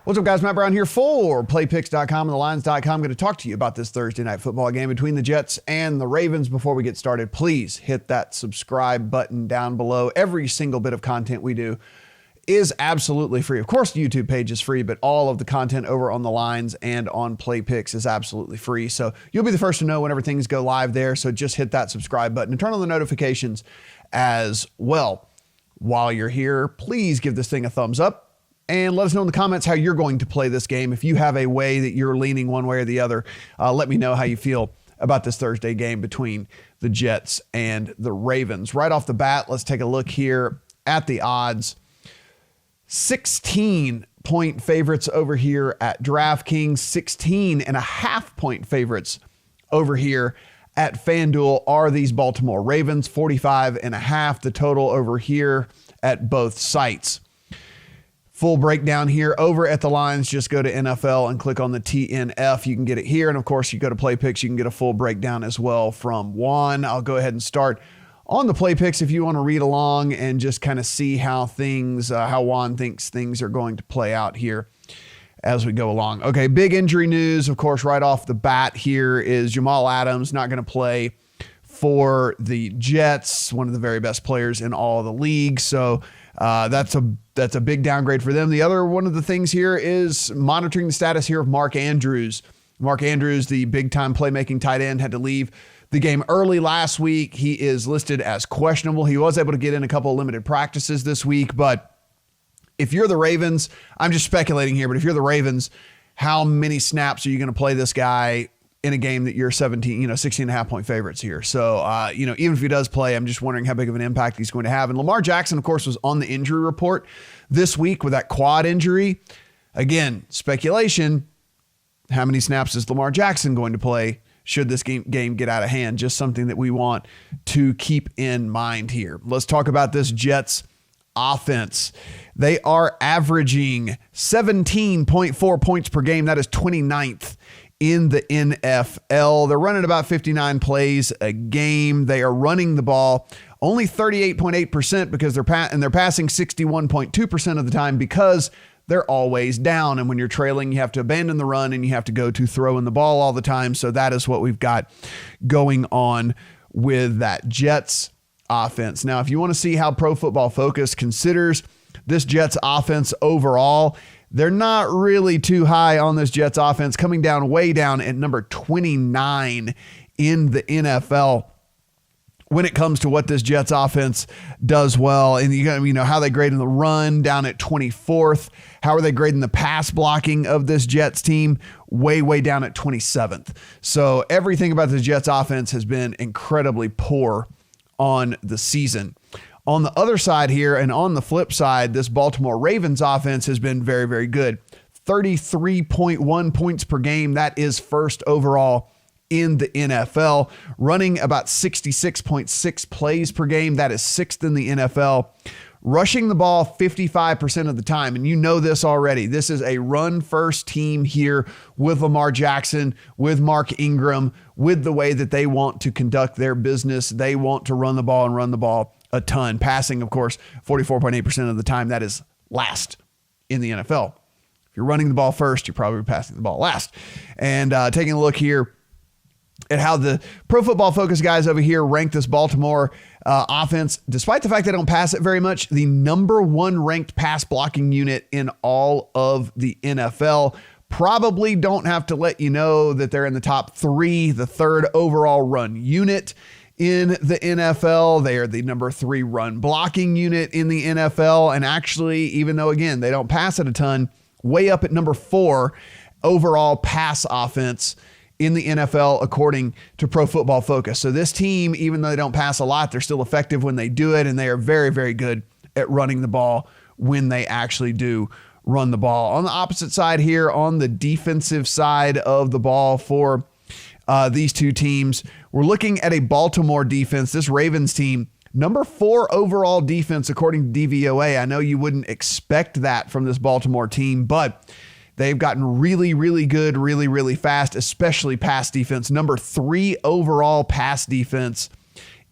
What's up, guys? Matt Brown here for PlayPicks.com and TheLines.com. I'm going to talk to you about this Thursday night football game between the Jets and the Ravens. Before we get started, please hit that subscribe button down below. Every single bit of content we do is absolutely free. Of course, the YouTube page is free, but all of the content over on The Lines and on PlayPicks is absolutely free. So you'll be the first to know whenever things go live there. So just hit that subscribe button and turn on the notifications as well. While you're here, please give this thing a thumbs up. And let us know in the comments how you're going to play this game. If you have a way that you're leaning one way or the other, let me know how you feel about this Thursday game between the Jets and the Ravens. Right off the bat, let's take a look here at the odds. 16-point favorites over here at DraftKings, 16.5-point favorites over here at FanDuel are these Baltimore Ravens, 45.5 the total over here at both sites. Full breakdown here over at the Lines. Just go to NFL and click on the TNF. You can get it here. And of course, you go to Play Picks, you can get a full breakdown as well from Juan. I'll go ahead and start on the Play Picks if you want to read along and just kind of see how how Juan thinks things are going to play out here as we go along. Okay, big injury news, of course, right off the bat here is Jamal Adams not going to play for the Jets, one of the very best players in all of the league. So that's a big downgrade for them. The other one of the things here is monitoring the status here of Mark Andrews. Mark Andrews, the big-time playmaking tight end, had to leave the game early last week. He is listed as questionable. He was able to get in a couple of limited practices this week, but if you're the Ravens, I'm just speculating here, but if you're the Ravens, how many snaps are you going to play this guy in a game that you're 16.5-point favorites here? So, even if he does play, I'm just wondering how big of an impact he's going to have. And Lamar Jackson, of course, was on the injury report this week with that quad injury. Again, speculation. How many snaps is Lamar Jackson going to play should this game get out of hand? Just something that we want to keep in mind here. Let's talk about this Jets offense. They are averaging 17.4 points per game. That is 29th in the NFL. They're running about 59 plays a game. They are running the ball only 38.8% because they're passing 61.2% of the time because they're always down. And when you're trailing, you have to abandon the run and you have to go to throwing the ball all the time. So that is what we've got going on with that Jets offense. Now, if you want to see how Pro Football Focus considers this Jets offense overall, they're not really too high on this Jets offense, coming down way down at number 29 in the NFL when it comes to what this Jets offense does well. And you know how they grade in the run, down at 24th. How are they grading the pass blocking of this Jets team? Way down at 27th. So everything about the Jets offense has been incredibly poor on the season. On the other side here, and on the flip side, this Baltimore Ravens offense has been very, very good. 33.1 points per game. That is first overall in the NFL. Running about 66.6 plays per game. That is sixth in the NFL. Rushing the ball 55% of the time. And you know this already. This is a run-first team here with Lamar Jackson, with Mark Ingram, with the way that they want to conduct their business. They want to run the ball and run the ball a ton. Passing, of course, 44.8% of the time. That is last in the NFL. If you're running the ball first, you're probably passing the ball last. And taking a look here at how the Pro Football Focus guys over here rank this Baltimore offense, despite the fact they don't pass it very much, the number one ranked pass blocking unit in all of the NFL. Probably don't have to let you know that they're in the top three, the third overall run unit in the NFL. They are the number 3 run blocking unit in the NFL. And actually, even though, again, they don't pass it a ton, way up at number 4 overall pass offense in the NFL, according to Pro Football Focus. So this team, even though they don't pass a lot, they're still effective when they do it. And they are very, very good at running the ball when they actually do run the ball. On the opposite side here, on the defensive side of the ball for these two teams, we're looking at a Baltimore defense. This Ravens team, number 4 overall defense, according to DVOA. I know you wouldn't expect that from this Baltimore team, but they've gotten really, really good, really, really fast, especially pass defense. Number 3 overall pass defense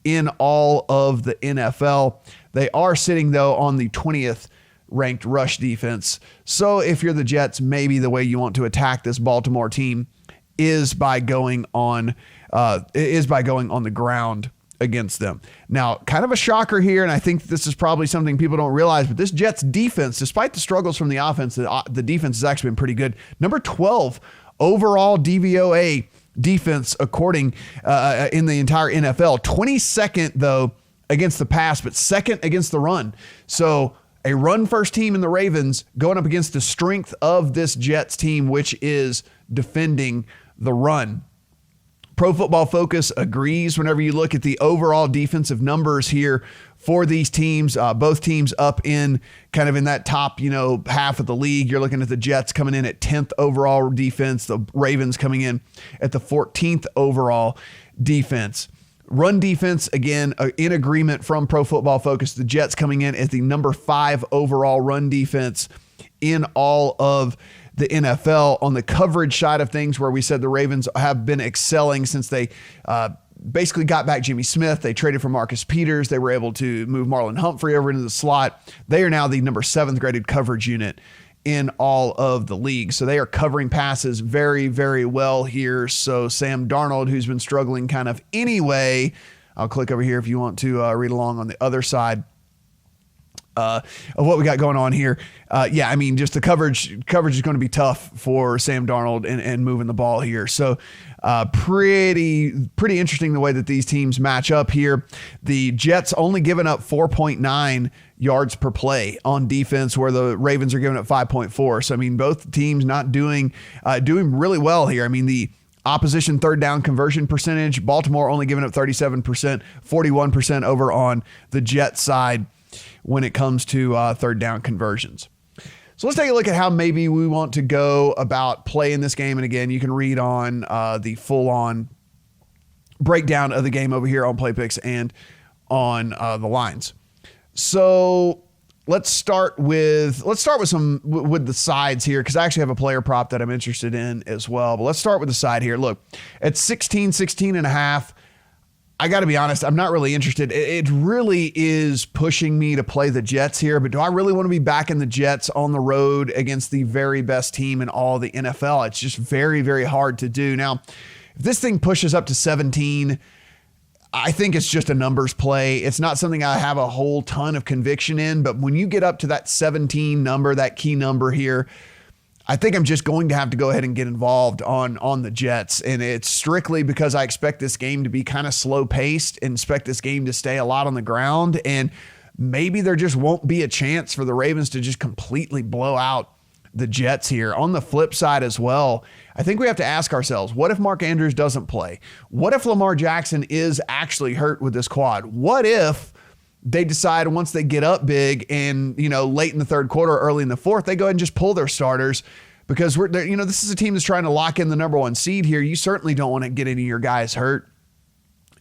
in all of the NFL. They are sitting, though, on the 20th ranked rush defense. So if you're the Jets, maybe the way you want to attack this Baltimore team is by going on the ground against them. Now, kind of a shocker here, and I think this is probably something people don't realize, but this Jets defense, despite the struggles from the offense, the defense has actually been pretty good. Number 12 overall DVOA defense according in the entire NFL. 22nd, though, against the pass, but second against the run. So a run-first team in the Ravens going up against the strength of this Jets team, which is defending the run. Pro Football Focus agrees whenever you look at the overall defensive numbers here for these teams, both teams up in kind of in that top, half of the league. You're looking at the Jets coming in at 10th overall defense, the Ravens coming in at the 14th overall defense. Run defense, again, in agreement from Pro Football Focus, the Jets coming in as the number 5 overall run defense in all of the NFL. On the coverage side of things, where we said the Ravens have been excelling since they basically got back Jimmy Smith. They traded for Marcus Peters. They were able to move Marlon Humphrey over into the slot. They are now the number 7th graded coverage unit in all of the league. So they are covering passes very, very well here. So Sam Darnold, who's been struggling kind of anyway, I'll click over here if you want to read along on the other side of what we got going on here. Just the coverage is going to be tough for Sam Darnold and moving the ball here. So pretty interesting the way that these teams match up here. The Jets only giving up 4.9 yards per play on defense, where the Ravens are giving up 5.4. So, both teams not doing really well here. The opposition third down conversion percentage, Baltimore only giving up 37%, 41% over on the Jets side when it comes to third down conversions. So let's take a look at how maybe we want to go about playing this game. And again, you can read on the full-on breakdown of the game over here on Play Picks and on the lines. So let's start with the sides here, because I actually have a player prop that I'm interested in as well. But let's start with the side here. Look, at 16 and a half, I got to be honest, I'm not really interested. It really is pushing me to play the Jets here, but do I really want to be backing the Jets on the road against the very best team in all the NFL? It's just very, very hard to do. Now, if this thing pushes up to 17, I think it's just a numbers play. It's not something I have a whole ton of conviction in, but when you get up to that 17 number, that key number here, I think I'm just going to have to go ahead and get involved on the Jets. And it's strictly because I expect this game to be kind of slow paced and expect this game to stay a lot on the ground. And maybe there just won't be a chance for the Ravens to just completely blow out the Jets here. On the flip side as well, I think we have to ask ourselves, what if Mark Andrews doesn't play? What if Lamar Jackson is actually hurt with this quad? What if they decide once they get up big and, late in the third quarter, early in the fourth, they go ahead and just pull their starters? Because this is a team that's trying to lock in the number 1 seed here. You certainly don't want to get any of your guys hurt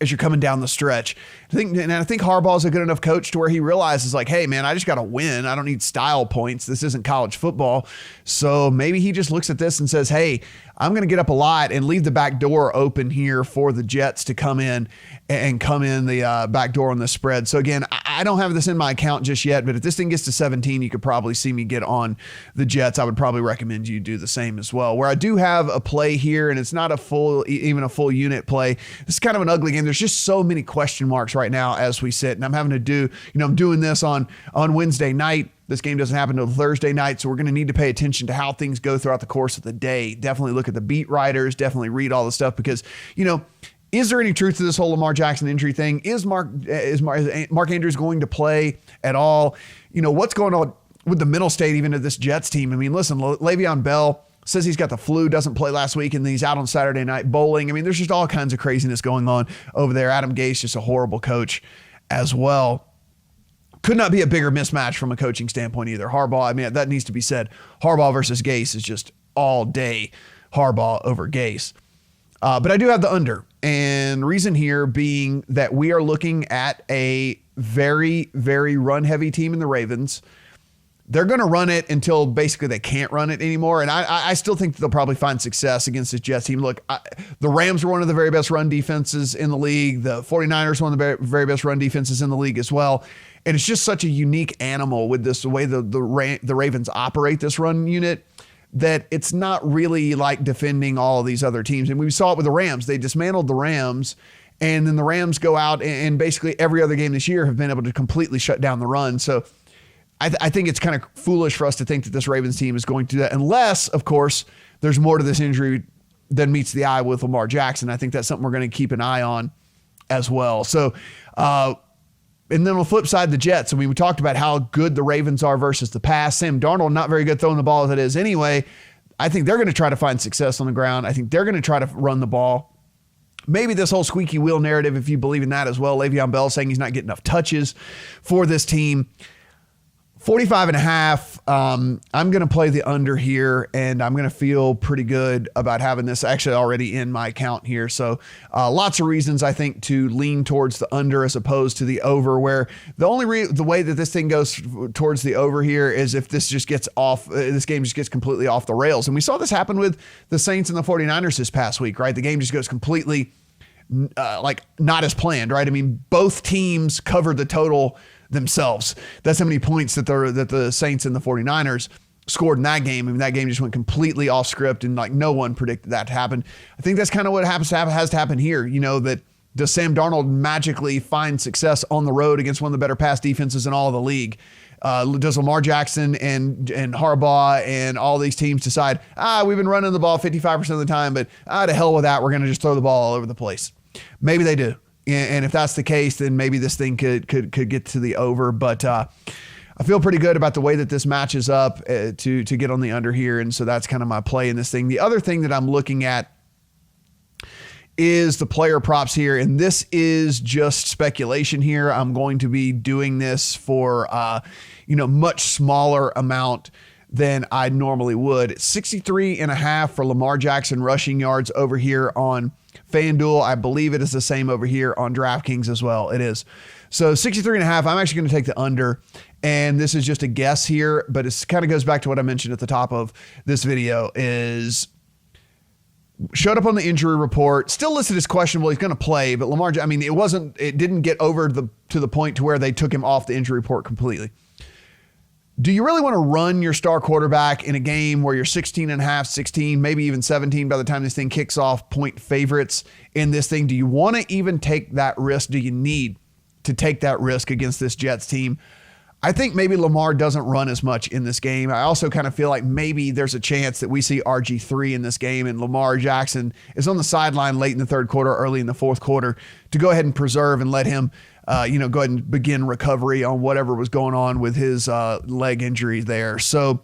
as you're coming down the stretch. I think Harbaugh's a good enough coach to where he realizes, like, hey, man, I just got to win. I don't need style points. This isn't college football. So maybe he just looks at this and says, hey, I'm going to get up a lot and leave the back door open here for the Jets to come in the back door on the spread. So again, I don't have this in my account just yet, but if this thing gets to 17, you could probably see me get on the Jets. I would probably recommend you do the same as well. Where I do have a play here, and it's not even a full unit play. This is kind of an ugly game. There's just so many question marks right now as we sit, and I'm having to do, I'm doing this on Wednesday night. This game doesn't happen until Thursday night, so we're going to need to pay attention to how things go throughout the course of the day. Definitely look at the beat writers, definitely read all the stuff, because, is there any truth to this whole Lamar Jackson injury thing? Is Mark Andrews going to play at all? What's going on with the mental state even of this Jets team? Listen, Le'Veon Bell says he's got the flu, doesn't play last week, and he's out on Saturday night bowling. There's just all kinds of craziness going on over there. Adam Gase, just a horrible coach as well. Could not be a bigger mismatch from a coaching standpoint either. Harbaugh, that needs to be said. Harbaugh versus Gase is just all day Harbaugh over Gase. But I do have the under. And reason here being that we are looking at a very, very run-heavy team in the Ravens. They're going to run it until basically they can't run it anymore. And I still think they'll probably find success against this Jets team. Look, the Rams are one of the very best run defenses in the league. The 49ers are one of the very best run defenses in the league as well. And it's just such a unique animal with this, the way the Ravens operate this run unit, that it's not really like defending all of these other teams. And we saw it with the Rams. They dismantled the Rams, and then the Rams go out and basically every other game this year have been able to completely shut down the run. So I think it's kind of foolish for us to think that this Ravens team is going to do that, unless, of course, there's more to this injury than meets the eye with Lamar Jackson. I think that's something we're going to keep an eye on as well. So, and then on the flip side, the Jets. I mean, we talked about how good the Ravens are versus the pass. Sam Darnold, not very good throwing the ball as it is anyway. I think they're going to try to find success on the ground. I think they're going to try to run the ball. Maybe this whole squeaky wheel narrative, if you believe in that as well. Le'Veon Bell saying he's not getting enough touches for this team. 45.5. I'm going to play the under here, and I'm going to feel pretty good about having this actually already in my account here. So lots of reasons, I think, to lean towards the under as opposed to the over, where the way that this thing goes towards the over here is if this just gets off, this game just gets completely off the rails. And we saw this happen with the Saints and the 49ers this past week, right? The game just goes completely like not as planned, right? I mean, both teams covered the total themselves. That's how many points that the Saints and the 49ers scored in that game. I mean, that game just went completely off script, and like no one predicted that to happen. I think that's kind of what has to happen here. You know, that does Sam Darnold magically find success on the road against one of the better pass defenses in all of the league? Does Lamar Jackson and Harbaugh and all these teams decide, we've been running the ball 55% of the time, but to hell with that, we're going to just throw the ball all over the place? Maybe they do. And if that's the case, then maybe this thing could get to the over. But I feel pretty good about the way that this matches up to get on the under here. And so that's kind of my play in this thing. The other thing that I'm looking at is the player props here. And this is just speculation here. I'm going to be doing this for, much smaller amount than I normally would. 63.5 for Lamar Jackson rushing yards over here on FanDuel. I believe it is the same over here on DraftKings as well. It is. So 63.5, I'm actually going to take the under. And this is just a guess here, but it kind of goes back to what I mentioned at the top of this video, is showed up on the injury report, still listed as questionable. He's going to play, but Lamar, I mean, it didn't get over to the point to where they took him off the injury report completely. Do you really want to run your star quarterback in a game where you're 16.5, 16, maybe even 17 by the time this thing kicks off, point favorites in this thing? Do you want to even take that risk? Do you need to take that risk against this Jets team? I think maybe Lamar doesn't run as much in this game. I also kind of feel like maybe there's a chance that we see RG3 in this game and Lamar Jackson is on the sideline late in the third quarter, early in the fourth quarter to go ahead and preserve and let him go ahead and begin recovery on whatever was going on with his leg injury there. So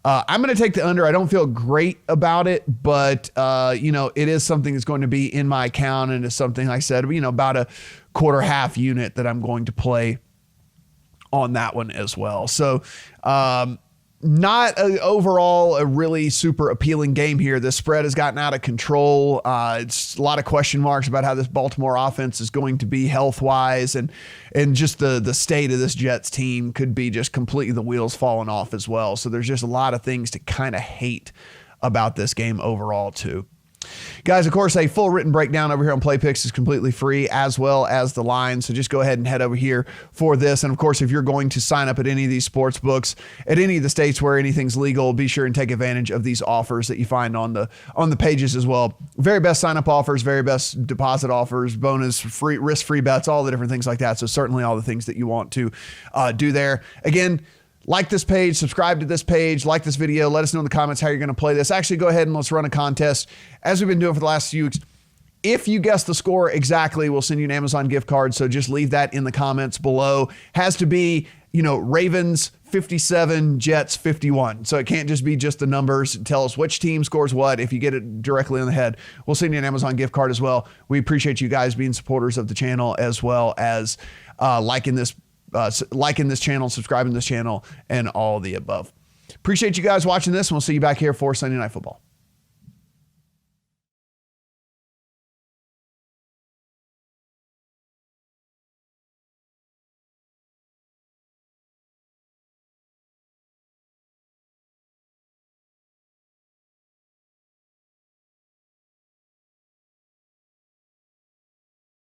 I'm going to take the under. I don't feel great about it, but it is something that's going to be in my account, and it's something, like I said, about a quarter half unit that I'm going to play on that one as well. So not overall a really super appealing game here. The spread has gotten out of control. It's a lot of question marks about how this Baltimore offense is going to be health-wise, and just the state of this Jets team could be just completely the wheels falling off as well. So there's just a lot of things to kind of hate about this game overall too. Guys, of course, a full written breakdown over here on PlayPicks is completely free, as well as the line. So just go ahead and head over here for this. And of course, if you're going to sign up at any of these sports books at any of the states where anything's legal, be sure and take advantage of these offers that you find on the pages as well. Very best sign up offers, very best deposit offers, bonus, free, risk-free bets, all the different things like that. So certainly all the things that you want to do there. Again, like this page, subscribe to this page, like this video, let us know in the comments how you're going to play this. Actually, go ahead and let's run a contest as we've been doing for the last few weeks. If you guess the score exactly, we'll send you an Amazon gift card. So just leave that in the comments below. Has to be, Ravens 57, Jets 51. So it can't just be just the numbers. Tell us which team scores what. If you get it directly in the head, we'll send you an Amazon gift card as well. We appreciate you guys being supporters of the channel, as well as liking this channel, subscribing to this channel, and all the above. Appreciate you guys watching this, and we'll see you back here for Sunday Night Football.